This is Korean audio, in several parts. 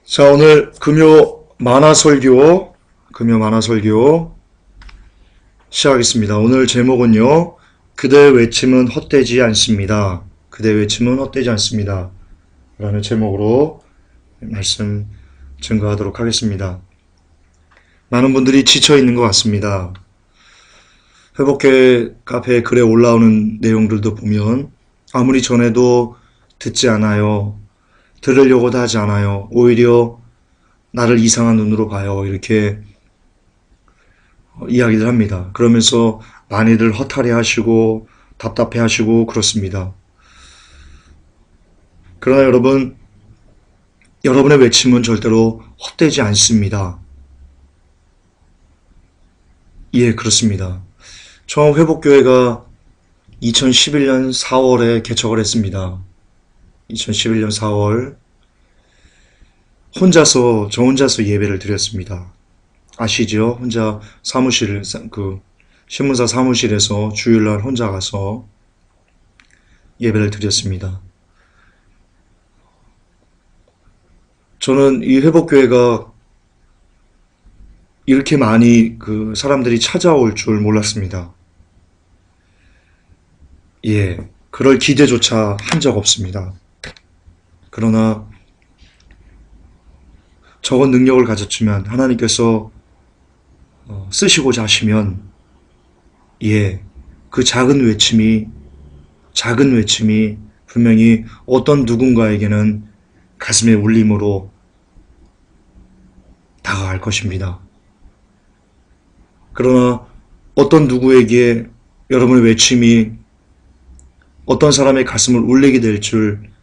자, 오늘 금요 만화 설교 시작하겠습니다. 오늘 제목은요, 그대의 외침은 헛되지 않습니다. 그대의 외침은 헛되지 않습니다. 라는 제목으로 말씀 증거하도록 하겠습니다. 많은 분들이 지쳐 있는 것 같습니다. 회복회 카페에 글에 올라오는 내용들도 보면 아무리 전해도 듣지 않아요. 들으려고도 하지 않아요. 오히려 나를 이상한 눈으로 봐요. 이렇게 이야기를 합니다. 그러면서 많이들 허탈해 하시고 답답해 하시고 그렇습니다. 그러나 여러분, 여러분의 외침은 절대로 헛되지 않습니다. 예, 그렇습니다. 처음 회복교회가 2011년 4월에 개척을 했습니다. 2011년 4월 저 혼자서 예배를 드렸습니다. 아시죠? 혼자 신문사 사무실에서 주일날 혼자 가서 예배를 드렸습니다. 저는 이 회복교회가 이렇게 많이 사람들이 찾아올 줄 몰랐습니다. 예, 그럴 기대조차 한 적 없습니다. 그러나 적은 능력을 가졌지만 하나님께서 쓰시고자 하시면 그 작은 외침이 분명히 어떤 누군가에게는 가슴의 울림으로 다가갈 것입니다. 그러나 어떤 누구에게 여러분의 외침이 어떤 사람의 가슴을 울리게 될 줄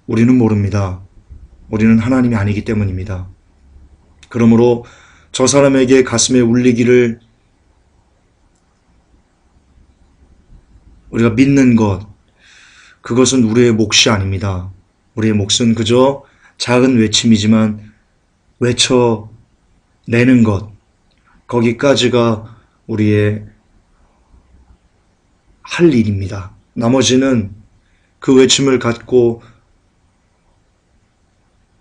우리는 모릅니다. 우리는 하나님이 아니기 때문입니다. 그러므로 저 사람에게 가슴에 울리기를 우리가 믿는 것, 그것은 우리의 몫이 아닙니다. 우리의 몫은 그저 작은 외침이지만 외쳐내는 것, 거기까지가 우리의 할 일입니다. 나머지는 그 외침을 갖고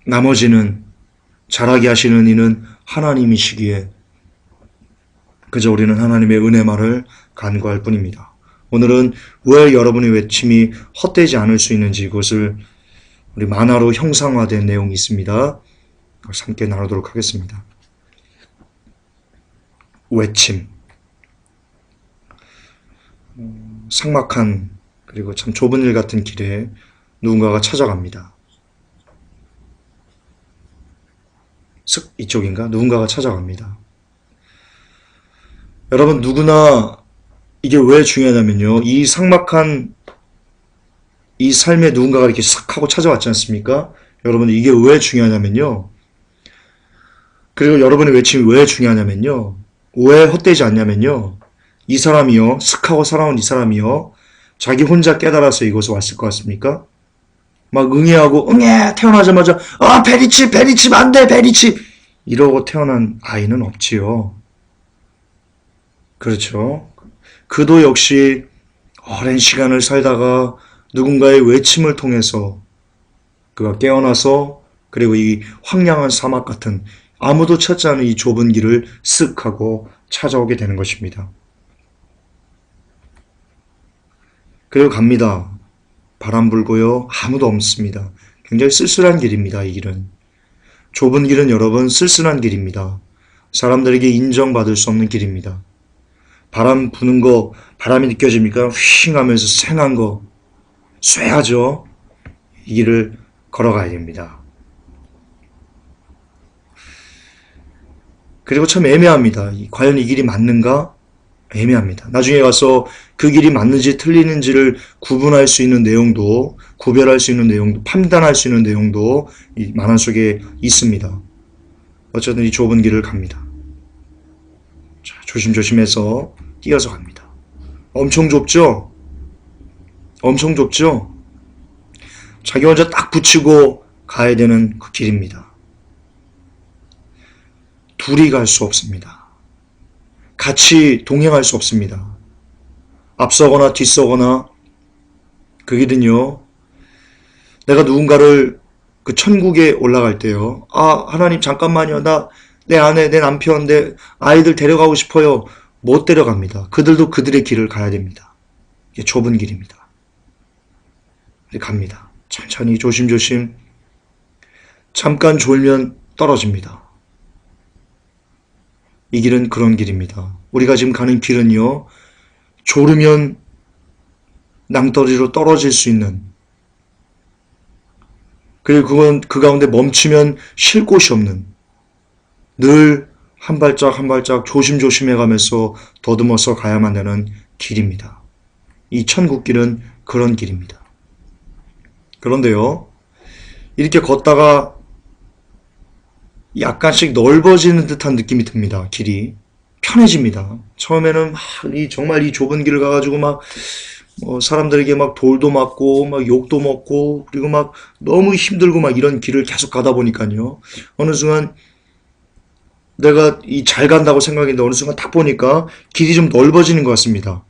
나머지는 잘하게 하시는 이는 하나님이시기에 그저 우리는 하나님의 은혜만을 간구할 뿐입니다. 오늘은 왜 여러분의 외침이 헛되지 않을 수 있는지 그것을 우리 만화로 형상화된 내용이 있습니다. 함께 나누도록 하겠습니다. 외침. 삭막한 그리고 참 좁은 일 같은 길에 누군가가 찾아갑니다. 이쪽인가? 누군가가 찾아갑니다. 여러분, 누구나 이게 왜 중요하냐면요. 이 삭막한 이 삶에 누군가가 이렇게 싹 하고 찾아왔지 않습니까? 여러분, 이게 왜 중요하냐면요. 그리고 여러분의 외침이 왜 중요하냐면요. 왜 헛되지 않냐면요. 이 사람이요. 슥 하고 살아온 이 사람이요. 자기 혼자 깨달아서 이곳에 왔을 것 같습니까? 막 응애하고 태어나자마자 베리칩 안 돼, 베리칩 이러고 태어난 아이는 없지요. 그렇죠. 그도 역시 오랜 시간을 살다가 누군가의 외침을 통해서 그가 깨어나서 그리고 이 황량한 사막 같은 아무도 찾지 않은 이 좁은 길을 쓱 하고 찾아오게 되는 것입니다. 그리고 갑니다. 바람 불고요. 아무도 없습니다. 굉장히 쓸쓸한 길입니다. 이 길은. 좁은 길은 여러분 쓸쓸한 길입니다. 사람들에게 인정받을 수 없는 길입니다. 바람 부는 거, 바람이 느껴집니까? 휘잉 하면서 생한 거, 쇠하죠? 이 길을 걸어가야 됩니다. 그리고 참 애매합니다. 과연 이 길이 맞는가? 애매합니다. 나중에 가서 그 길이 맞는지 틀리는지를 구별할 수 있는 내용도, 판단할 수 있는 내용도 이 만화 속에 있습니다. 어쨌든 이 좁은 길을 갑니다. 자, 조심조심해서 뛰어서 갑니다. 엄청 좁죠? 엄청 좁죠? 자기 혼자 딱 붙이고 가야 되는 그 길입니다. 둘이 갈 수 없습니다. 같이 동행할 수 없습니다. 앞서거나 뒤서거나 그 길은요. 내가 누군가를 그 천국에 올라갈 때요. 아, 하나님 잠깐만요. 나 내 아내, 내 남편, 내 아이들 데려가고 싶어요. 못 데려갑니다. 그들도 그들의 길을 가야 됩니다. 이게 좁은 길입니다. 갑니다. 천천히 조심조심. 잠깐 졸면 떨어집니다. 이 길은 그런 길입니다. 우리가 지금 가는 길은요. 졸으면 낭떠러지로 떨어질 수 있는, 그리고 그건 그 가운데 멈추면 쉴 곳이 없는, 늘 한 발짝 한 발짝 조심조심 해가면서 더듬어서 가야만 되는 길입니다. 이 천국길은 그런 길입니다. 그런데요, 이렇게 걷다가 약간씩 넓어지는 듯한 느낌이 듭니다. 길이 편해집니다. 처음에는 정말 이 좁은 길을 가가지고 사람들에게 막 돌도 맞고 막 욕도 먹고, 그리고 막 너무 힘들고 막 이런 길을 계속 가다 보니까요, 어느 순간 내가 잘 간다고 생각했는데 어느 순간 딱 보니까 길이 좀 넓어지는 것 같습니다.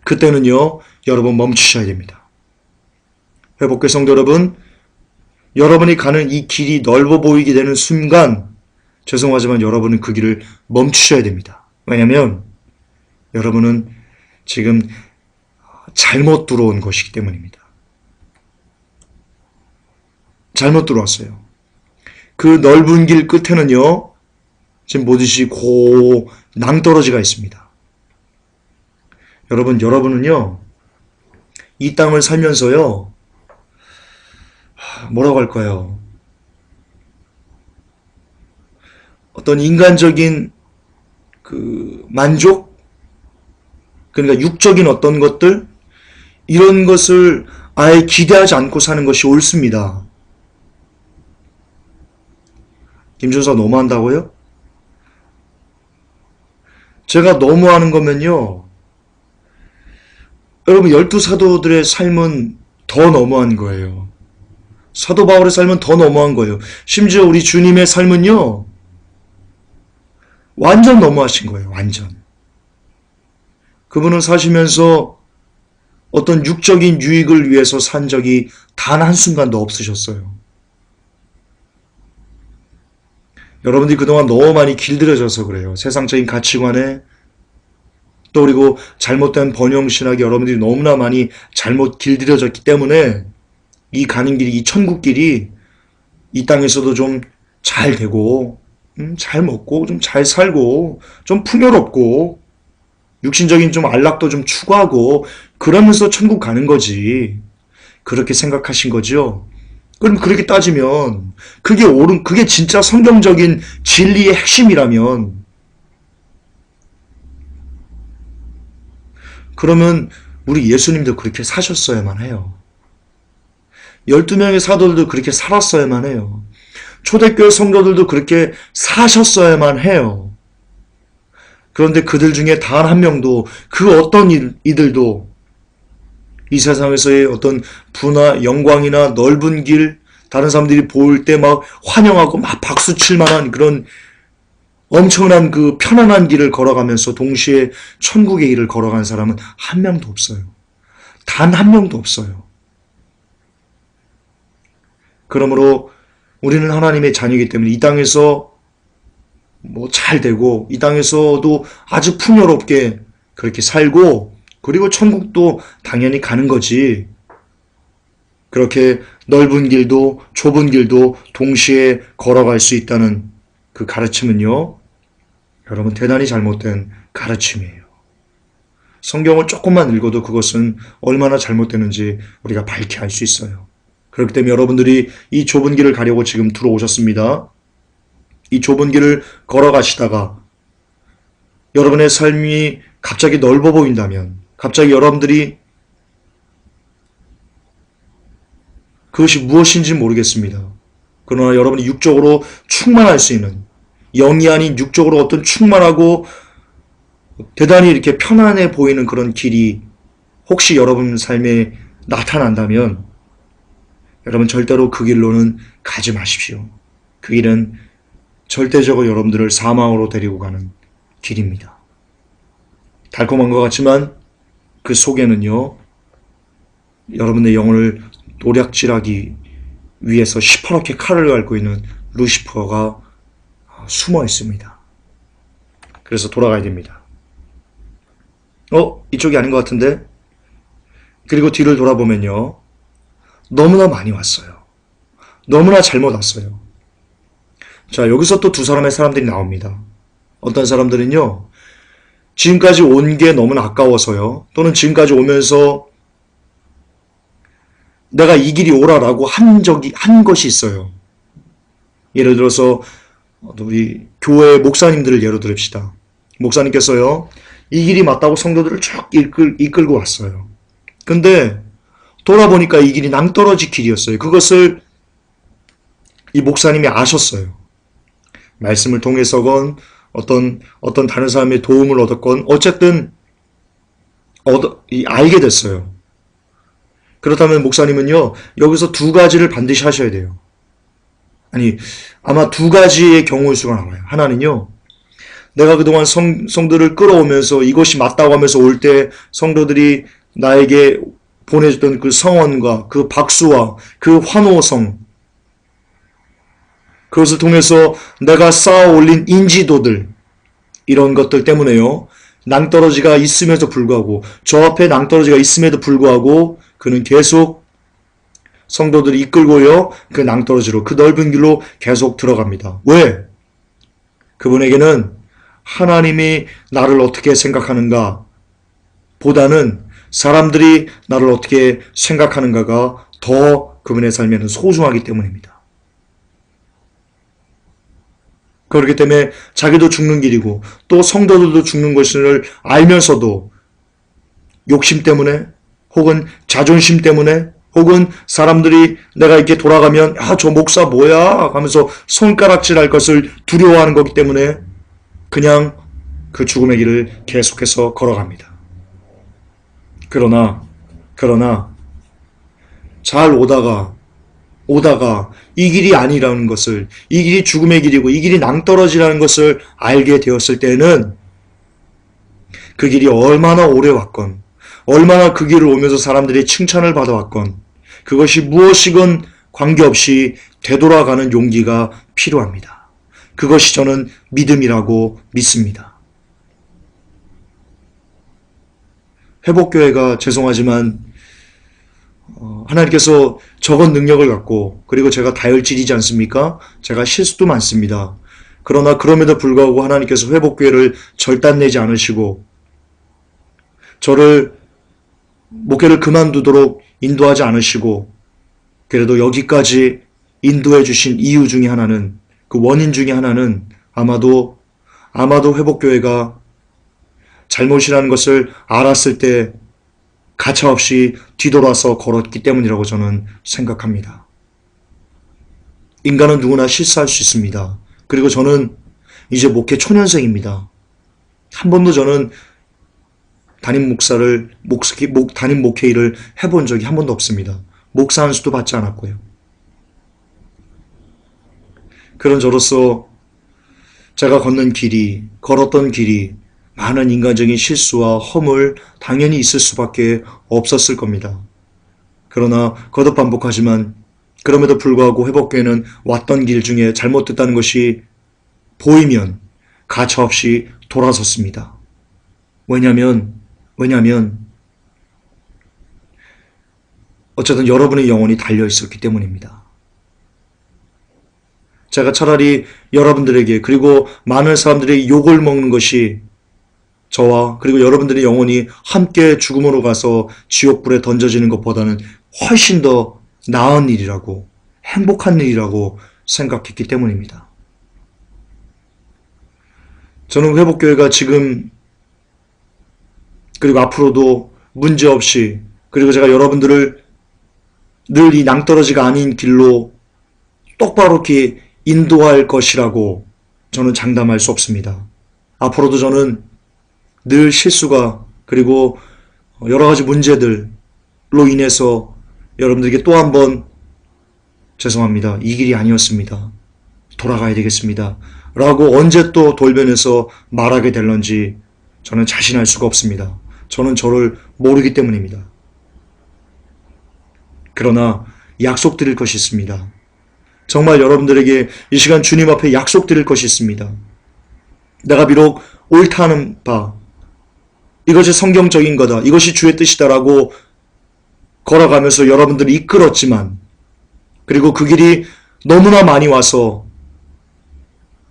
그때는요, 여러분 멈추셔야 됩니다. 회복교회 성도 여러분, 여러분이 가는 이 길이 넓어 보이게 되는 순간, 죄송하지만 여러분은 그 길을 멈추셔야 됩니다. 왜냐하면 여러분은 지금 잘못 들어온 것이기 때문입니다. 잘못 들어왔어요. 그 넓은 길 끝에는요, 지금 보듯이 낭떠러지가 있습니다. 여러분은요, 이 땅을 살면서요, 뭐라고 할까요? 어떤 인간적인 그 만족? 그러니까 육적인 어떤 것들? 이런 것을 아예 기대하지 않고 사는 것이 옳습니다. 김준서 너무한다고요? 제가 너무하는 거면요, 여러분 12사도들의 삶은 더 너무한 거예요. 사도 바울의 삶은 더 너무한 거예요. 심지어 우리 주님의 삶은요, 완전 너무하신 거예요. 완전. 그분은 사시면서 어떤 육적인 유익을 위해서 산 적이 단 한순간도 없으셨어요. 여러분들이 그동안 너무 많이 길들여져서 그래요. 세상적인 가치관에, 또 그리고 잘못된 번영신학에 여러분들이 너무나 많이 잘못 길들여졌기 때문에 이 가는 길이, 이 천국길이 이 땅에서도 좀 잘 되고, 잘 먹고, 좀 잘 살고, 좀 풍요롭고, 육신적인 좀 안락도 좀 추구하고, 그러면서 천국 가는 거지. 그렇게 생각하신 거죠? 그럼 그렇게 따지면, 그게 진짜 성경적인 진리의 핵심이라면, 그러면 우리 예수님도 그렇게 사셨어야만 해요. 12명의 사도들도 그렇게 살았어야만 해요. 초대교회 성도들도 그렇게 사셨어야만 해요. 그런데 그들 중에 단 한 명도, 그 어떤 이들도 이 세상에서의 어떤 부나 영광이나 넓은 길, 다른 사람들이 볼 때 막 환영하고 막 박수 칠 만한 그런 엄청난 그 편안한 길을 걸어가면서 동시에 천국의 길을 걸어간 사람은 한 명도 없어요. 단 한 명도 없어요. 그러므로 우리는 하나님의 자녀이기 때문에 이 땅에서 잘 되고, 이 땅에서도 아주 풍요롭게 그렇게 살고, 그리고 천국도 당연히 가는 거지. 그렇게 넓은 길도 좁은 길도 동시에 걸어갈 수 있다는 그 가르침은요, 여러분 대단히 잘못된 가르침이에요. 성경을 조금만 읽어도 그것은 얼마나 잘못되는지 우리가 밝히 알 수 있어요. 그렇기 때문에 여러분들이 이 좁은 길을 가려고 지금 들어오셨습니다. 이 좁은 길을 걸어가시다가 여러분의 삶이 갑자기 넓어 보인다면, 갑자기 여러분들이 그것이 무엇인지 모르겠습니다. 그러나 여러분이 육적으로 충만할 수 있는, 영이 아닌 육적으로 어떤 충만하고 대단히 이렇게 편안해 보이는 그런 길이 혹시 여러분 삶에 나타난다면 여러분 절대로 그 길로는 가지 마십시오. 그 길은 절대적으로 여러분들을 사망으로 데리고 가는 길입니다. 달콤한 것 같지만 그 속에는요, 여러분의 영혼을 노략질하기 위에서 시퍼렇게 칼을 갈고 있는 루시퍼가 숨어 있습니다. 그래서 돌아가야 됩니다. 이쪽이 아닌 것 같은데? 그리고 뒤를 돌아보면요. 너무나 많이 왔어요. 너무나 잘못 왔어요. 자, 여기서 또 두 사람의 사람들이 나옵니다. 어떤 사람들은요. 지금까지 온 게 너무나 아까워서요. 또는 지금까지 오면서 내가 이 길이 오라라고 한 것이 있어요. 예를 들어서 우리 교회 목사님들을 예로 들읍시다. 목사님께서요. 이 길이 맞다고 성도들을 쭉 이끌고 왔어요. 근데 돌아보니까 이 길이 낭떠러지 길이었어요. 그것을 이 목사님이 아셨어요. 말씀을 통해서건 어떤 다른 사람의 도움을 얻었건 어쨌든 알게 됐어요. 그렇다면 목사님은요. 여기서 두 가지를 반드시 하셔야 돼요. 아마 두 가지의 경우일 수가 나와요. 하나는요. 내가 그동안 성도를 끌어오면서 이것이 맞다고 하면서 올 때 성도들이 나에게 보내줬던 그 성원과 그 박수와 그 환호성, 그것을 통해서 내가 쌓아 올린 인지도들, 이런 것들 때문에요. 낭떠러지가 있음에도 불구하고, 저 앞에 낭떠러지가 있음에도 불구하고 그는 계속 성도들이 이끌고요. 그 낭떠러지로, 그 넓은 길로 계속 들어갑니다. 왜? 그분에게는 하나님이 나를 어떻게 생각하는가 보다는 사람들이 나를 어떻게 생각하는가가 더 그분의 삶에는 소중하기 때문입니다. 그렇기 때문에 자기도 죽는 길이고 또 성도들도 죽는 것을 알면서도 욕심 때문에 혹은 자존심 때문에 혹은 사람들이 내가 이렇게 돌아가면 저 목사 뭐야 하면서 손가락질할 것을 두려워하는 거기 때문에 그냥 그 죽음의 길을 계속해서 걸어갑니다. 그러나 잘 오다가 이 길이 아니라는 것을, 이 길이 죽음의 길이고 이 길이 낭떠러지라는 것을 알게 되었을 때는 그 길이 얼마나 오래 왔건, 얼마나 그 길을 오면서 사람들이 칭찬을 받아왔건 그것이 무엇이건 관계없이 되돌아가는 용기가 필요합니다. 그것이 저는 믿음이라고 믿습니다. 회복교회가 죄송하지만 하나님께서 적은 능력을 갖고 그리고 제가 다혈질이지 않습니까? 제가 실수도 많습니다. 그러나 그럼에도 불구하고 하나님께서 회복교회를 절단내지 않으시고 저를 목회를 그만두도록 인도하지 않으시고 그래도 여기까지 인도해 주신 이유 중에 하나는, 그 원인 중에 하나는 아마도 회복교회가 잘못이라는 것을 알았을 때 가차없이 뒤돌아서 걸었기 때문이라고 저는 생각합니다. 인간은 누구나 실수할 수 있습니다. 그리고 저는 이제 목회 초년생입니다. 한 번도 저는 담임 목회 일을 해본 적이 한 번도 없습니다. 목사 한 수도 받지 않았고요. 그런 저로서 제가 걸었던 길이 많은 인간적인 실수와 허물 당연히 있을 수밖에 없었을 겁니다. 그러나 거듭 반복하지만 그럼에도 불구하고 회복교회는 왔던 길 중에 잘못됐다는 것이 보이면 가차없이 돌아섰습니다. 왜냐하면 어쨌든 여러분의 영혼이 달려있었기 때문입니다. 제가 차라리 여러분들에게 그리고 많은 사람들이 욕을 먹는 것이 저와 그리고 여러분들의 영혼이 함께 죽음으로 가서 지옥불에 던져지는 것보다는 훨씬 더 나은 일이라고, 행복한 일이라고 생각했기 때문입니다. 저는 회복교회가 지금 그리고 앞으로도 문제없이 그리고 제가 여러분들을 늘 이 낭떠러지가 아닌 길로 똑바로 이렇게 인도할 것이라고 저는 장담할 수 없습니다. 앞으로도 저는 늘 실수가 그리고 여러 가지 문제들로 인해서 여러분들에게 또 한 번 죄송합니다. 이 길이 아니었습니다. 돌아가야 되겠습니다. 라고 언제 또 돌변해서 말하게 될런지 저는 자신할 수가 없습니다. 저는 저를 모르기 때문입니다. 그러나 약속드릴 것이 있습니다. 정말 여러분들에게 이 시간 주님 앞에 약속드릴 것이 있습니다. 내가 비록 옳다 하는 바, 이것이 성경적인 거다, 이것이 주의 뜻이다라고 걸어가면서 여러분들을 이끌었지만, 그리고 그 길이 너무나 많이 와서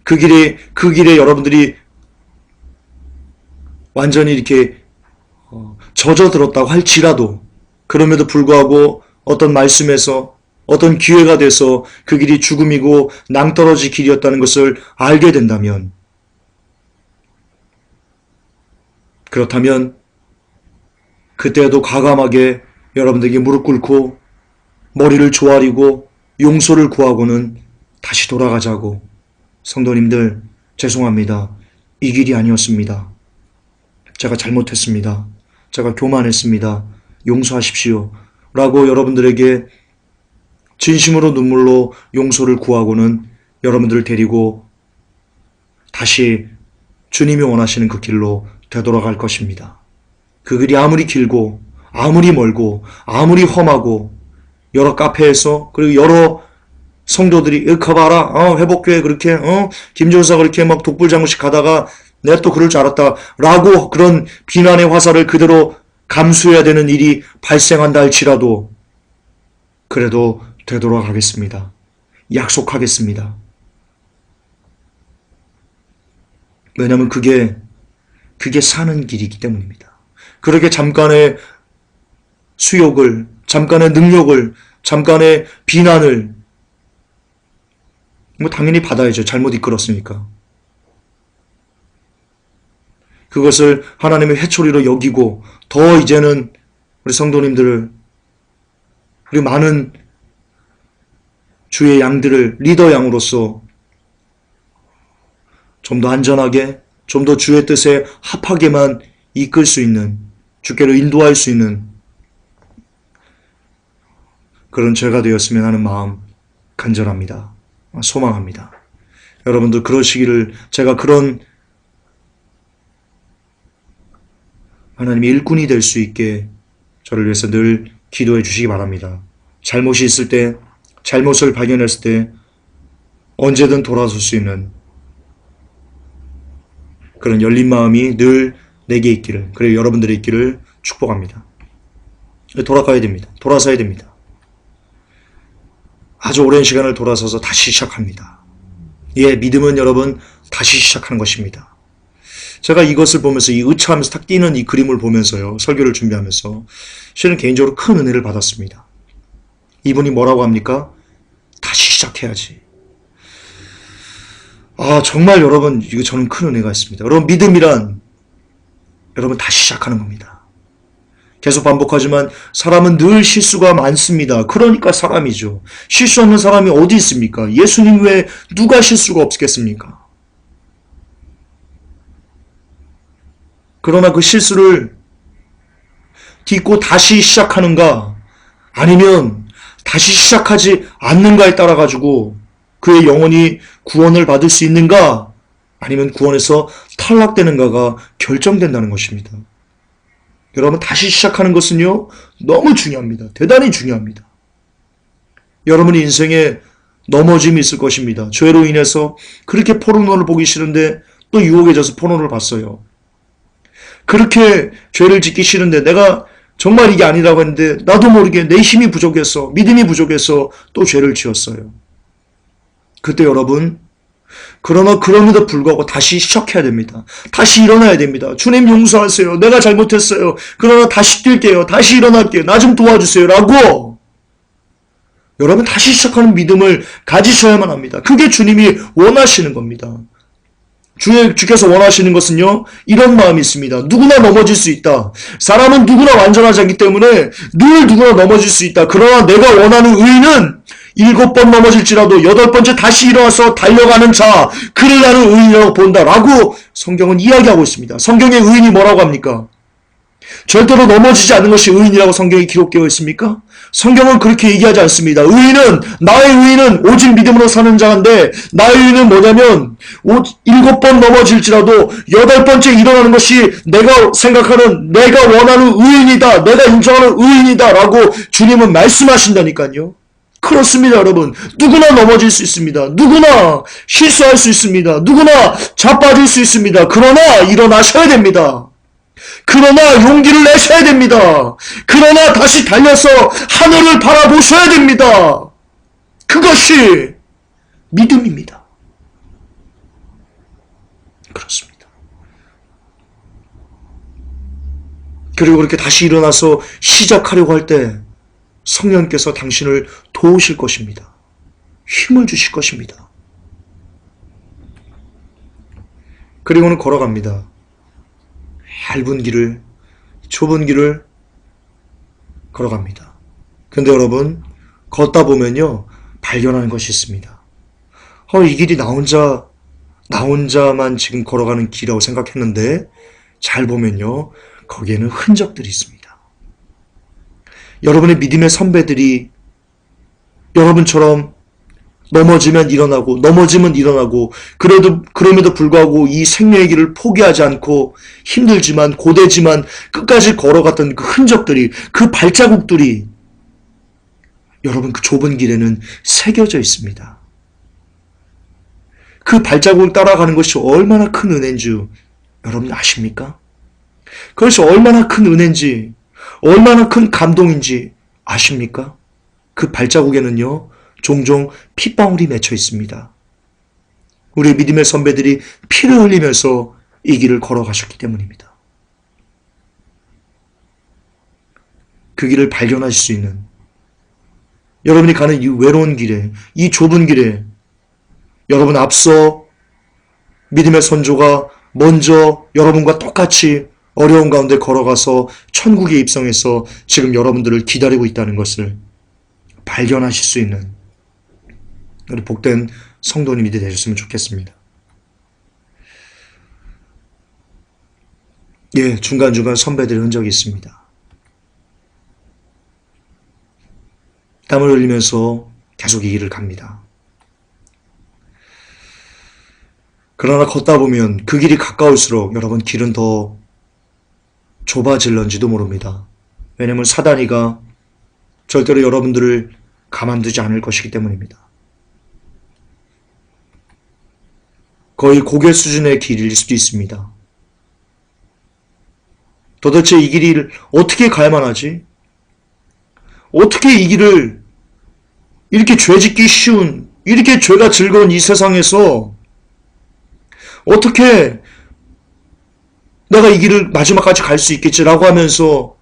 그 길에 여러분들이 완전히 이렇게 젖어들었다고 할지라도, 그럼에도 불구하고 어떤 말씀에서 어떤 기회가 돼서 그 길이 죽음이고 낭떠러지 길이었다는 것을 알게 된다면, 그렇다면 그때도 과감하게 여러분들에게 무릎 꿇고 머리를 조아리고 용서를 구하고는 다시 돌아가자고. 성도님들, 죄송합니다. 이 길이 아니었습니다. 제가 잘못했습니다. 제가 교만했습니다. 용서하십시오. 라고 여러분들에게 진심으로 눈물로 용서를 구하고는 여러분들을 데리고 다시 주님이 원하시는 그 길로 되돌아갈 것입니다. 그 길이 아무리 길고 아무리 멀고 아무리 험하고 여러 카페에서, 그리고 여러 성도들이 가봐라, 회복교회 그렇게 김전사 그렇게 막 독불장구식 가다가 내가 또 그럴 줄 알았다 라고 그런 비난의 화살을 그대로 감수해야 되는 일이 발생한다 할지라도 그래도 되돌아가겠습니다. 약속하겠습니다. 왜냐하면 그게 사는 길이기 때문입니다. 그렇게 잠깐의 수욕을, 잠깐의 능욕을, 잠깐의 비난을 당연히 받아야죠. 잘못 이끌었으니까. 그것을 하나님의 회초리로 여기고 더 이제는 우리 성도님들을, 우리 많은 주의 양들을 리더 양으로서 좀 더 안전하게, 좀 더 주의 뜻에 합하게만 이끌 수 있는, 주께로 인도할 수 있는 그런 죄가 되었으면 하는 마음 간절합니다. 소망합니다. 여러분들 그러시기를, 제가 그런 하나님의 일꾼이 될 수 있게 저를 위해서 늘 기도해 주시기 바랍니다. 잘못이 있을 때, 잘못을 발견했을 때 언제든 돌아설 수 있는 그런 열린 마음이 늘 내게 있기를, 그리고 여러분들의 있기를 축복합니다. 돌아가야 됩니다. 돌아서야 됩니다. 아주 오랜 시간을 돌아서서 다시 시작합니다. 예, 믿음은 여러분 다시 시작하는 것입니다. 제가 이것을 보면서, 이 의차하면서 탁 뛰는 이 그림을 보면서요, 설교를 준비하면서 실은 개인적으로 큰 은혜를 받았습니다. 이분이 뭐라고 합니까? 다시 시작해야지. 정말 여러분, 이거 저는 큰 은혜가 있습니다. 여러분, 믿음이란 여러분 다시 시작하는 겁니다. 계속 반복하지만 사람은 늘 실수가 많습니다. 그러니까 사람이죠. 실수 없는 사람이 어디 있습니까? 예수님 외에 누가 실수가 없겠습니까? 그러나 그 실수를 딛고 다시 시작하는가, 아니면 다시 시작하지 않는가에 따라 가지고 그의 영혼이 구원을 받을 수 있는가, 아니면 구원에서 탈락되는가가 결정된다는 것입니다. 여러분, 다시 시작하는 것은요, 너무 중요합니다. 대단히 중요합니다. 여러분의 인생에 넘어짐이 있을 것입니다. 죄로 인해서 그렇게 포르노를 보기 싫은데 또 유혹에 져서 포르노를 봤어요. 그렇게 죄를 짓기 싫은데 내가 정말 이게 아니라고 했는데 나도 모르게 내 힘이 부족해서, 믿음이 부족해서 또 죄를 지었어요. 그때 여러분, 그러나 그럼에도 불구하고 다시 시작해야 됩니다. 다시 일어나야 됩니다. 주님 용서하세요. 내가 잘못했어요. 그러나 다시 뛸게요. 다시 일어날게요. 나 좀 도와주세요. 라고 여러분 다시 시작하는 믿음을 가지셔야만 합니다. 그게 주님이 원하시는 겁니다. 주께서 원하시는 것은요, 이런 마음이 있습니다. 누구나 넘어질 수 있다. 사람은 누구나 완전하지 않기 때문에 늘 누구나 넘어질 수 있다. 그러나 내가 원하는 의인은 7번 넘어질지라도 8번째 다시 일어나서 달려가는 자, 그를 나는 의인이라고 본다라고 성경은 이야기하고 있습니다. 성경의 의인이 뭐라고 합니까? 절대로 넘어지지 않는 것이 의인이라고 성경에 기록되어 있습니까? 성경은 그렇게 얘기하지 않습니다. 나의 의인은 오직 믿음으로 사는 자인데, 나의 의인은 뭐냐면 7번 넘어질지라도 8번째 일어나는 것이 내가 생각하는, 내가 원하는 의인이다, 내가 인정하는 의인이다 라고 주님은 말씀하신다니까요. 그렇습니다, 여러분. 누구나 넘어질 수 있습니다. 누구나 실수할 수 있습니다. 누구나 자빠질 수 있습니다. 그러나 일어나셔야 됩니다. 그러나 용기를 내셔야 됩니다. 그러나 다시 달려서 하늘을 바라보셔야 됩니다. 그것이 믿음입니다. 그렇습니다. 그리고 그렇게 다시 일어나서 시작하려고 할 때 성령께서 당신을 도우실 것입니다. 힘을 주실 것입니다. 그리고는 걸어갑니다. 얇은 길을, 좁은 길을 걸어갑니다. 근데 여러분, 걷다 보면요, 발견하는 것이 있습니다. 이 길이 나 혼자만 지금 걸어가는 길이라고 생각했는데, 잘 보면요, 거기에는 흔적들이 있습니다. 여러분의 믿음의 선배들이 여러분처럼 넘어지면 일어나고, 그럼에도 불구하고 이 생명의 길을 포기하지 않고 힘들지만, 고되지만 끝까지 걸어갔던 그 흔적들이, 그 발자국들이 여러분 그 좁은 길에는 새겨져 있습니다. 그 발자국을 따라가는 것이 얼마나 큰 은혜인 줄 여러분 아십니까? 그것이 얼마나 큰 은혜인지, 얼마나 큰 감동인지 아십니까? 그 발자국에는요, 종종 핏방울이 맺혀 있습니다. 우리 믿음의 선배들이 피를 흘리면서 이 길을 걸어가셨기 때문입니다. 그 길을 발견하실 수 있는, 여러분이 가는 이 외로운 길에, 이 좁은 길에 여러분 앞서 믿음의 선조가 먼저 여러분과 똑같이 어려운 가운데 걸어가서 천국에 입성해서 지금 여러분들을 기다리고 있다는 것을 발견하실 수 있는 우리 복된 성도님이 되셨으면 좋겠습니다. 예, 중간중간 선배들의 흔적이 있습니다. 땀을 흘리면서 계속 이 길을 갑니다. 그러나 걷다 보면 그 길이 가까울수록 여러분 길은 더 좁아질런지도 모릅니다. 왜냐하면 사단이가 절대로 여러분들을 가만두지 않을 것이기 때문입니다. 거의 고개 수준의 길일 수도 있습니다. 도대체 이 길을 어떻게 가야만 하지? 어떻게 이 길을 이렇게 죄짓기 쉬운, 이렇게 죄가 즐거운 이 세상에서 어떻게 내가 이 길을 마지막까지 갈 수 있겠지라고 하면서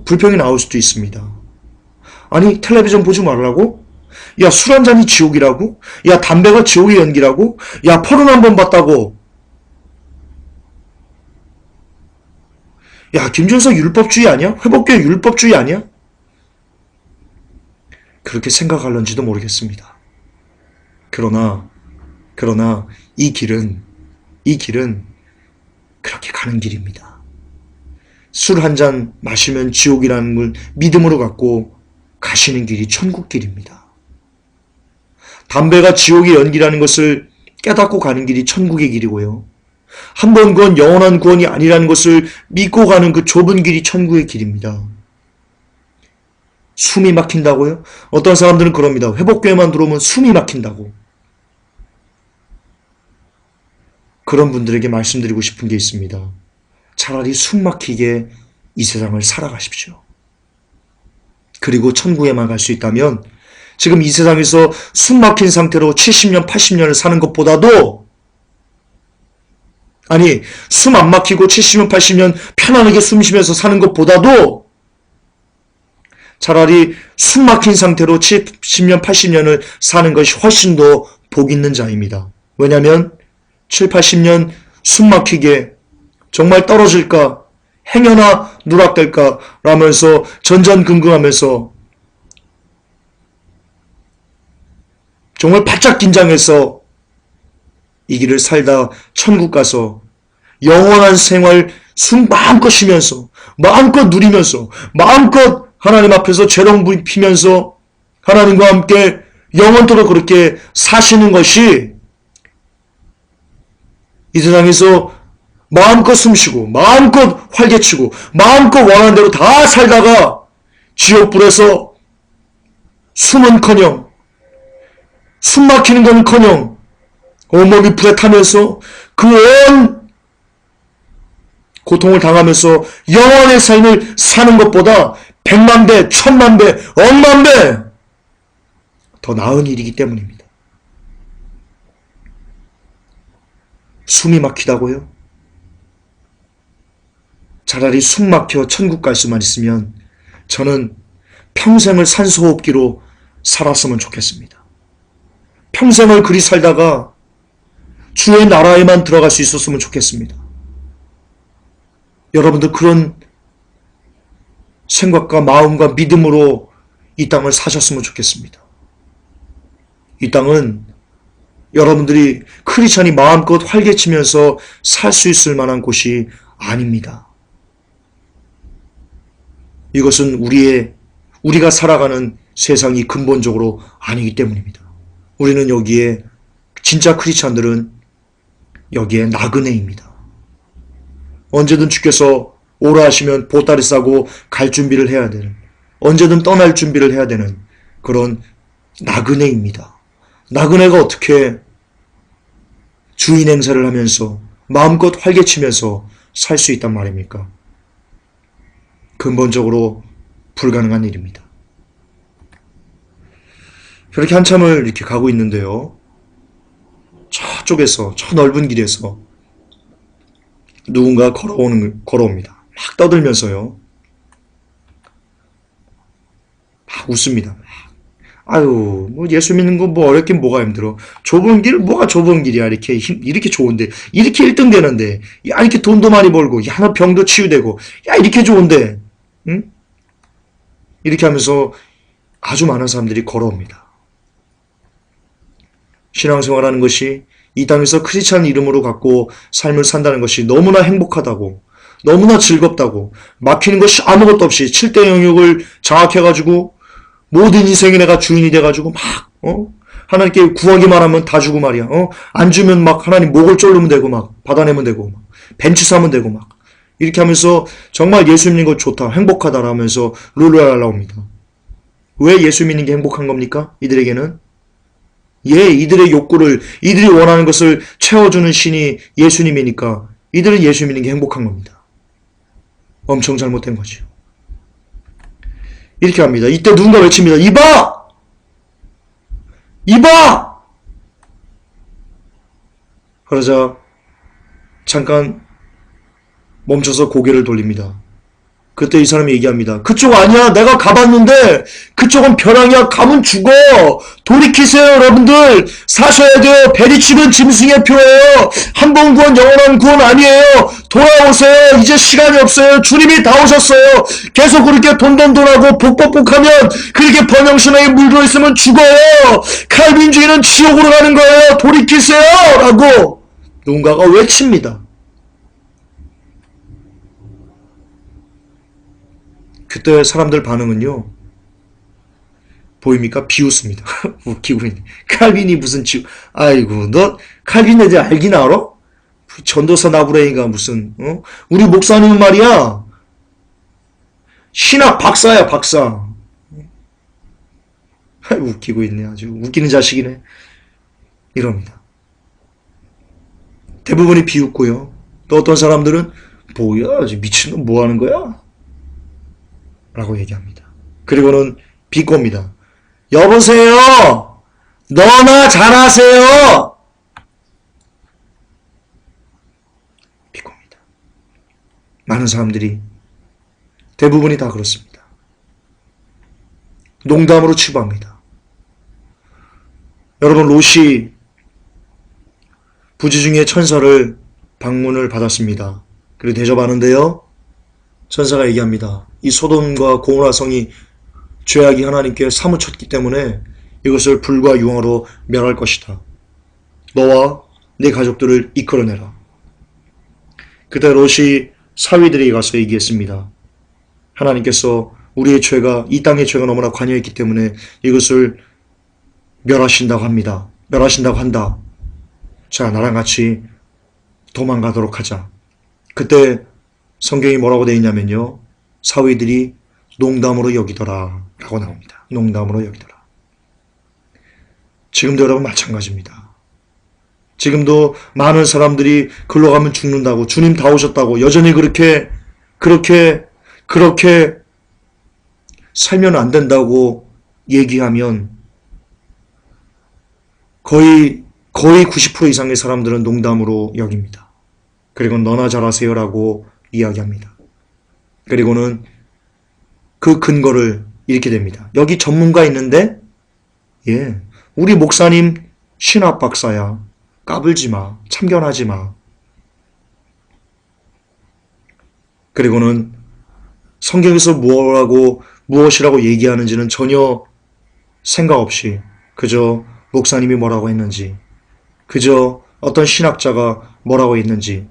불평이 나올 수도 있습니다. 아니, 텔레비전 보지 말라고? 야, 술 한 잔이 지옥이라고? 야, 담배가 지옥의 연기라고? 야, 포른 한 번 봤다고? 야, 김준석 율법주의 아니야? 회복교회 율법주의 아니야? 그렇게 생각할런지도 모르겠습니다. 그러나 이 길은 그렇게 가는 길입니다. 술 한 잔 마시면 지옥이라는 걸 믿음으로 갖고 가시는 길이 천국 길입니다. 담배가 지옥의 연기라는 것을 깨닫고 가는 길이 천국의 길이고요. 한 번 구원 영원한 구원이 아니라는 것을 믿고 가는 그 좁은 길이 천국의 길입니다. 숨이 막힌다고요? 어떤 사람들은 그럽니다. 회복교회만 들어오면 숨이 막힌다고. 그런 분들에게 말씀드리고 싶은 게 있습니다. 차라리 숨 막히게 이 세상을 살아가십시오. 그리고 천국에만 갈 수 있다면 지금 이 세상에서 숨 막힌 상태로 70년, 80년을 사는 것보다도, 아니, 숨 안 막히고 70년, 80년 편안하게 숨 쉬면서 사는 것보다도 차라리 숨 막힌 상태로 70년, 80년을 사는 것이 훨씬 더 복 있는 자입니다. 왜냐하면 7, 80년 숨 막히게 정말 떨어질까, 행여나 누락될까 라면서 전전긍긍하면서 정말 바짝 긴장해서 이 길을 살다 천국 가서 영원한 생활 숨 마음껏 쉬면서, 마음껏 누리면서, 마음껏 하나님 앞에서 재롱 피면서 하나님과 함께 영원토록 그렇게 사시는 것이 이 세상에서 마음껏 숨쉬고, 마음껏 활개치고, 마음껏 원하는 대로 다 살다가 지옥불에서 숨은커녕 숨 막히는 건커녕 온몸이 불에 타면서 그 온 고통을 당하면서 영원의 삶을 사는 것보다 100만 배, 1000만 배, 억만 배 더 나은 일이기 때문입니다. 숨이 막히다고요? 차라리 숨 막혀 천국 갈 수만 있으면 저는 평생을 산소호흡기로 살았으면 좋겠습니다. 평생을 그리 살다가 주의 나라에만 들어갈 수 있었으면 좋겠습니다. 여러분들 그런 생각과 마음과 믿음으로 이 땅을 사셨으면 좋겠습니다. 이 땅은 여러분들이 크리스찬이 마음껏 활개치면서 살 수 있을 만한 곳이 아닙니다. 이것은 우리가 살아가는 세상이 근본적으로 아니기 때문입니다. 우리는 여기에 진짜 크리스찬들은 여기에 나그네입니다. 언제든 주께서 오라 하시면 보따리 싸고 갈 준비를 해야 되는, 언제든 떠날 준비를 해야 되는 그런 나그네입니다. 나그네가 어떻게 주인 행세를 하면서 마음껏 활개치면서 살 수 있단 말입니까? 근본적으로 불가능한 일입니다. 그렇게 한참을 이렇게 가고 있는데요. 저쪽에서, 저 넓은 길에서 누군가 걸어옵니다. 막 떠들면서요. 막 웃습니다. 아유, 뭐 예수 믿는 거 뭐 어렵긴 뭐가 힘들어. 좁은 길, 뭐가 좁은 길이야. 이렇게 좋은데. 이렇게 1등 되는데. 야, 이렇게 돈도 많이 벌고. 야, 나 병도 치유되고. 야, 이렇게 좋은데. 응? 이렇게 하면서 아주 많은 사람들이 걸어옵니다. 신앙생활하는 것이 이 땅에서 크리스찬 이름으로 갖고 삶을 산다는 것이 너무나 행복하다고, 너무나 즐겁다고, 막히는 것이 아무것도 없이 7대 영역을 장악해가지고 모든 인생에 내가 주인이 돼가지고 막 하나님께 구하기만 하면 다 주고 말이야. 안 주면 막 하나님 목을 졸르면 되고 막 받아내면 되고 막 벤치 사면 되고 막 이렇게 하면서 정말 예수 믿는 것 좋다, 행복하다라면서 룰루랄라 옵니다. 왜 예수 믿는 게 행복한 겁니까? 이들에게는 이들의 욕구를, 이들이 원하는 것을 채워주는 신이 예수님이니까 이들은 예수 믿는 게 행복한 겁니다. 엄청 잘못된 거죠. 이렇게 합니다. 이때 누군가 외칩니다. 이봐! 이봐! 그러자 잠깐 멈춰서 고개를 돌립니다. 그때 이 사람이 얘기합니다. 그쪽 아니야. 내가 가봤는데 그쪽은 벼랑이야. 가면 죽어. 돌이키세요 여러분들. 사셔야 돼요. 베리치는 짐승의 표예요. 한 번 구원 영원한 구원 아니에요. 돌아오세요. 이제 시간이 없어요. 주님이 다 오셨어요. 계속 그렇게 돈하고 복복복하면 그렇게 번영신앙에 물들어 있으면 죽어요. 칼빈주의는 지옥으로 가는 거예요. 돌이키세요. 라고 누군가가 외칩니다. 그때 사람들 반응은요, 보입니까? 비웃습니다. 웃기고 있네. 칼빈이 무슨 아이고, 너 칼빈 애들 알긴 알아? 전도사 나부레이가 무슨, 우리 목사님은 말이야, 신학 박사야, 박사. 웃기고 있네. 아주 웃기는 자식이네. 이럽니다. 대부분이 비웃고요. 또 어떤 사람들은, 뭐야, 미친놈 뭐 하는 거야? 라고 얘기합니다. 그리고는 비꼬입니다. 여보세요! 너나 잘하세요! 비꼬입니다. 많은 사람들이, 대부분이 다 그렇습니다. 농담으로 치부합니다. 여러분, 롯이 부지 중에 천사를 방문을 받았습니다. 그리고 대접하는데요. 천사가 얘기합니다. 이 소돔과 고모라 성이 죄악이 하나님께 사무쳤기 때문에 이것을 불과 유황으로 멸할 것이다. 너와 네 가족들을 이끌어내라. 그때 롯이 사위들에게 가서 얘기했습니다. 하나님께서 우리의 죄가, 이 땅의 죄가 너무나 관여했기 때문에 이것을 멸하신다고 합니다. 멸하신다고 한다. 자, 나랑 같이 도망가도록 하자. 그때 성경이 뭐라고 되어 있냐면요. 사위들이 농담으로 여기더라 라고 나옵니다. 농담으로 여기더라. 지금도 여러분 마찬가지입니다. 지금도 많은 사람들이 글로 가면 죽는다고, 주님 다 오셨다고 여전히 그렇게 살면 안 된다고 얘기하면 거의 90% 이상의 사람들은 농담으로 여깁니다. 그리고 너나 잘하세요라고 이야기합니다. 그리고는 그 근거를 이렇게 됩니다. 여기 전문가 있는데, 우리 목사님 신학 박사야. 까불지 마. 참견하지 마. 그리고는 성경에서 무엇이라고 얘기하는지는 전혀 생각 없이 그저 목사님이 뭐라고 했는지, 그저 어떤 신학자가 뭐라고 했는지,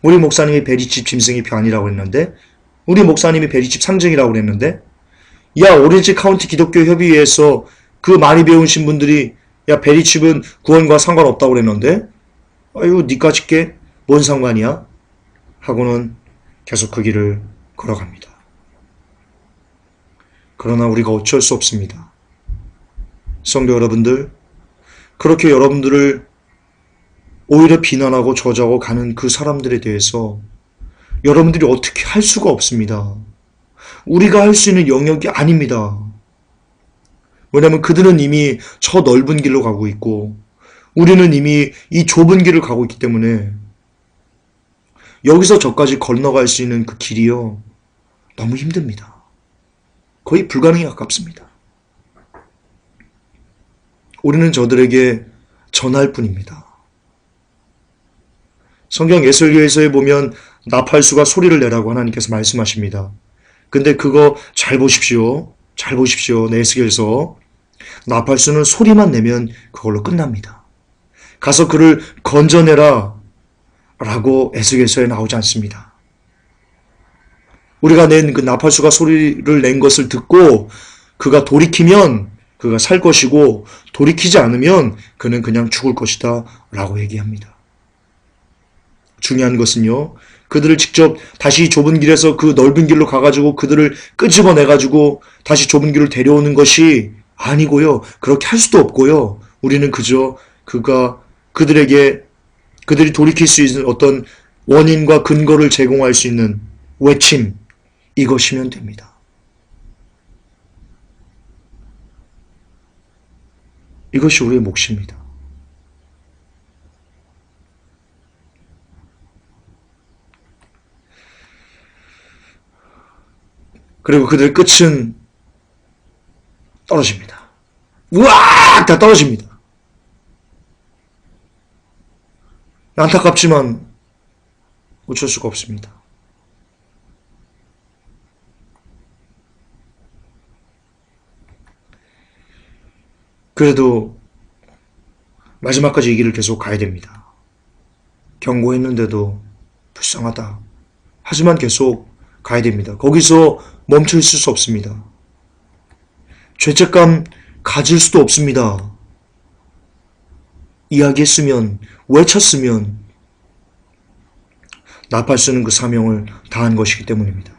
우리 목사님이 베리집 짐승이 변이라고 했는데, 우리 목사님이 베리집 상징이라고 그랬는데, 야, 오렌지 카운티 기독교 협의회에서 그 많이 배우신 분들이 야, 베리칩은 구원과 상관없다고 그랬는데, 아유, 니까짓 게 뭔 상관이야? 하고는 계속 그 길을 걸어갑니다. 그러나 우리가 어쩔 수 없습니다. 성도 여러분들, 그렇게 여러분들을 오히려 비난하고 저주하고 가는 그 사람들에 대해서 여러분들이 어떻게 할 수가 없습니다. 우리가 할 수 있는 영역이 아닙니다. 왜냐하면 그들은 이미 저 넓은 길로 가고 있고 우리는 이미 이 좁은 길을 가고 있기 때문에 여기서 저까지 건너갈 수 있는 그 길이요, 너무 힘듭니다. 거의 불가능에 가깝습니다. 우리는 저들에게 전할 뿐입니다. 성경 에스겔서에 보면 나팔수가 소리를 내라고 하나님께서 말씀하십니다. 근데 그거 잘 보십시오. 잘 보십시오. 에스겔서. 나팔수는 소리만 내면 그걸로 끝납니다. 가서 그를 건져내라 라고 에스겔서에 나오지 않습니다. 우리가 낸 그 나팔수가 소리를 낸 것을 듣고 그가 돌이키면 그가 살 것이고 돌이키지 않으면 그는 그냥 죽을 것이다 라고 얘기합니다. 중요한 것은요, 그들을 직접 다시 좁은 길에서 그 넓은 길로 가가지고 그들을 끄집어내가지고 다시 좁은 길을 데려오는 것이 아니고요. 그렇게 할 수도 없고요. 우리는 그저 그들이 돌이킬 수 있는 어떤 원인과 근거를 제공할 수 있는 외침, 이것이면 됩니다. 이것이 우리의 몫입니다. 그리고 그들의 끝은 떨어집니다. 우악! 다 떨어집니다. 안타깝지만 어쩔 수가 없습니다. 그래도 마지막까지 이 길을 계속 가야 됩니다. 경고했는데도 불쌍하다. 하지만 계속 가야 됩니다. 거기서 멈춰 있을 수 없습니다. 죄책감 가질 수도 없습니다. 이야기했으면, 외쳤으면 나팔수는 그 사명을 다한 것이기 때문입니다.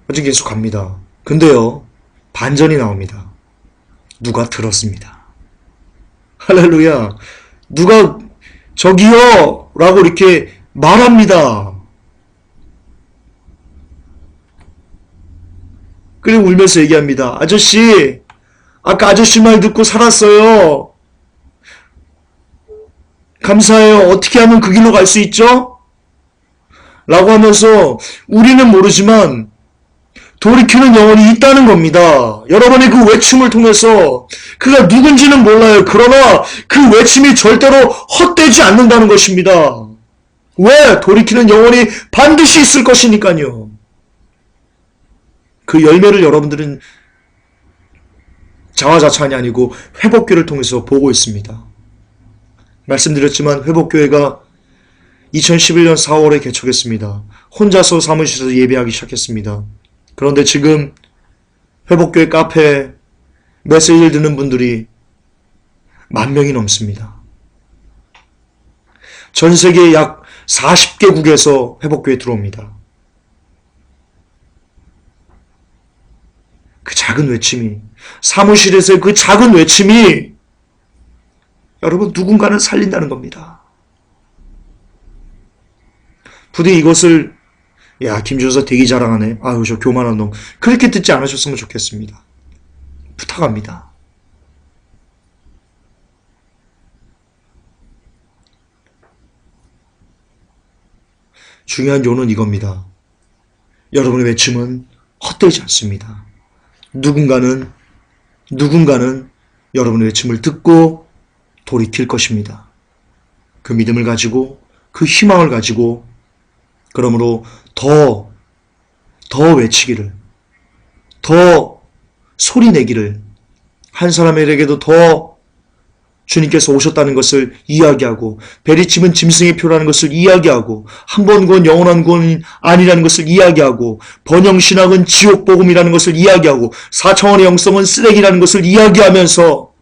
어쨌든 계속 갑니다. 근데요, 반전이 나옵니다. 누가 들었습니다. 할렐루야. 누가 저기요 라고 이렇게 말합니다. 그리고 울면서 얘기합니다. 아저씨, 아까 아저씨 말 듣고 살았어요. 감사해요. 어떻게 하면 그 길로 갈 수 있죠? 라고 하면서 우리는 모르지만 돌이키는 영혼이 있다는 겁니다. 여러분의 그 외침을 통해서 그가 누군지는 몰라요. 그러나 그 외침이 절대로 헛되지 않는다는 것입니다. 왜? 돌이키는 영혼이 반드시 있을 것이니까요. 그 열매를 여러분들은 자화자찬이 아니고 회복교를 통해서 보고 있습니다. 말씀드렸지만 회복교회가 2011년 4월에 개척했습니다. 혼자서 사무실에서 예배하기 시작했습니다. 그런데 지금 회복교회 카페에 메시지를 듣는 분들이 10,000명이 넘습니다. 전 세계 약 40개국에서 회복교회 들어옵니다. 작은 외침이, 사무실에서의 그 작은 외침이 여러분 누군가는 살린다는 겁니다. 부디 이것을 야 김준서 되게 자랑하네. 아유 저 교만한 놈. 그렇게 듣지 않으셨으면 좋겠습니다. 부탁합니다. 중요한 요는 이겁니다. 여러분의 외침은 헛되지 않습니다. 누군가는 여러분의 외침을 듣고 돌이킬 것입니다. 그 믿음을 가지고 그 희망을 가지고 그러므로 더 외치기를, 더 소리내기를, 한 사람에게도 더 주님께서 오셨다는 것을 이야기하고 베리침은 짐승의 표라는 것을 이야기하고 한 번 구원 영원한 구원이 아니라는 것을 이야기하고 번영신학은 지옥복음이라는 것을 이야기하고 4차원의 영성은 쓰레기라는 것을 이야기하면서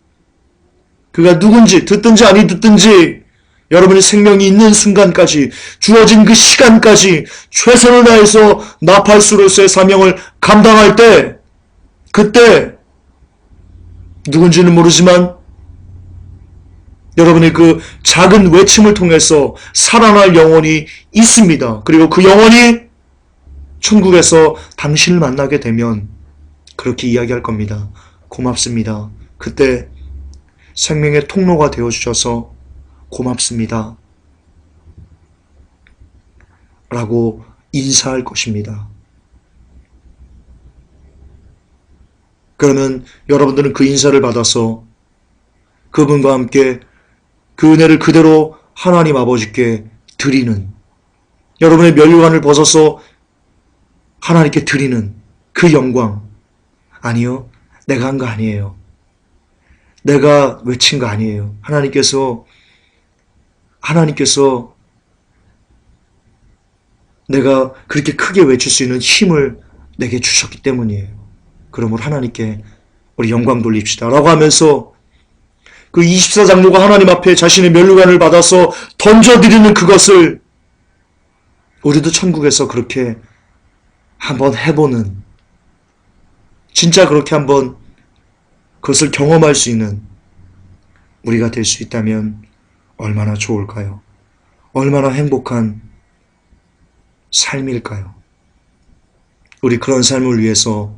그가 누군지 듣든지 아니 듣든지 여러분의 생명이 있는 순간까지 주어진 그 시간까지 최선을 다해서 나팔수로서의 사명을 감당할 때 그때 누군지는 모르지만 여러분의 그 작은 외침을 통해서 살아날 영혼이 있습니다. 그리고 그 영혼이 천국에서 당신을 만나게 되면 그렇게 이야기할 겁니다. 고맙습니다. 그때 생명의 통로가 되어주셔서 고맙습니다. 라고 인사할 것입니다. 그러면 여러분들은 그 인사를 받아서 그분과 함께 그 은혜를 그대로 하나님 아버지께 드리는, 여러분의 면류관을 벗어서 하나님께 드리는 그 영광. 아니요, 내가 한 거 아니에요. 내가 외친 거 아니에요. 하나님께서 내가 그렇게 크게 외칠 수 있는 힘을 내게 주셨기 때문이에요. 그러므로 하나님께 우리 영광 돌립시다 라고 하면서 그 24장로가 하나님 앞에 자신의 면류관을 받아서 던져드리는 그것을 우리도 천국에서 그렇게 한번 해보는, 진짜 그렇게 한번 그것을 경험할 수 있는 우리가 될 수 있다면 얼마나 좋을까요? 얼마나 행복한 삶일까요? 우리 그런 삶을 위해서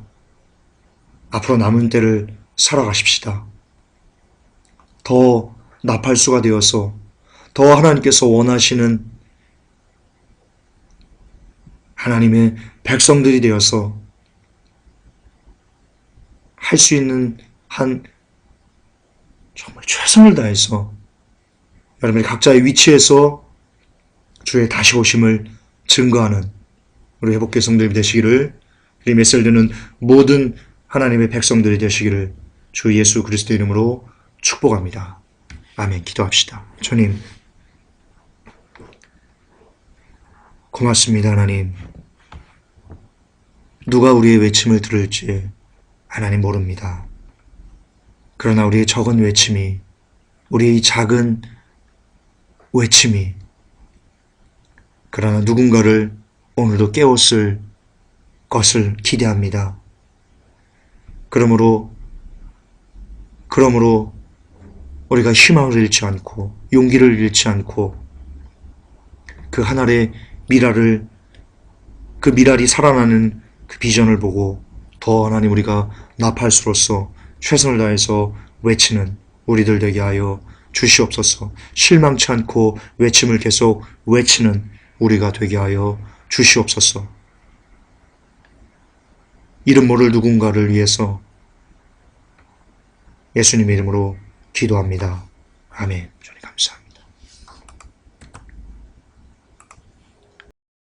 앞으로 남은 때를 살아가십시다. 더 나팔수가 되어서 더 하나님께서 원하시는 하나님의 백성들이 되어서 할 수 있는 한 정말 최선을 다해서 여러분의 각자의 위치에서 주의 다시 오심을 증거하는 우리 회복교회 성도님이 되시기를, 이 메시지를 듣는 모든 하나님의 백성들이 되시기를 주 예수 그리스도 이름으로 축복합니다. 아멘. 기도합시다. 주님, 고맙습니다. 하나님, 누가 우리의 외침을 들을지 하나님 모릅니다. 그러나 우리의 적은 외침이, 우리의 작은 외침이 그러나 누군가를 오늘도 깨웠을 것을 기대합니다. 그러므로 우리가 희망을 잃지 않고 용기를 잃지 않고 그 하늘의 미랄을, 그 미랄이 살아나는 그 비전을 보고 더 하나님 우리가 나팔수로서 최선을 다해서 외치는 우리들 되게 하여 주시옵소서. 실망치 않고 외침을 계속 외치는 우리가 되게 하여 주시옵소서. 이름 모를 누군가를 위해서 예수님의 이름으로 기도합니다. 아멘. 주님 감사합니다.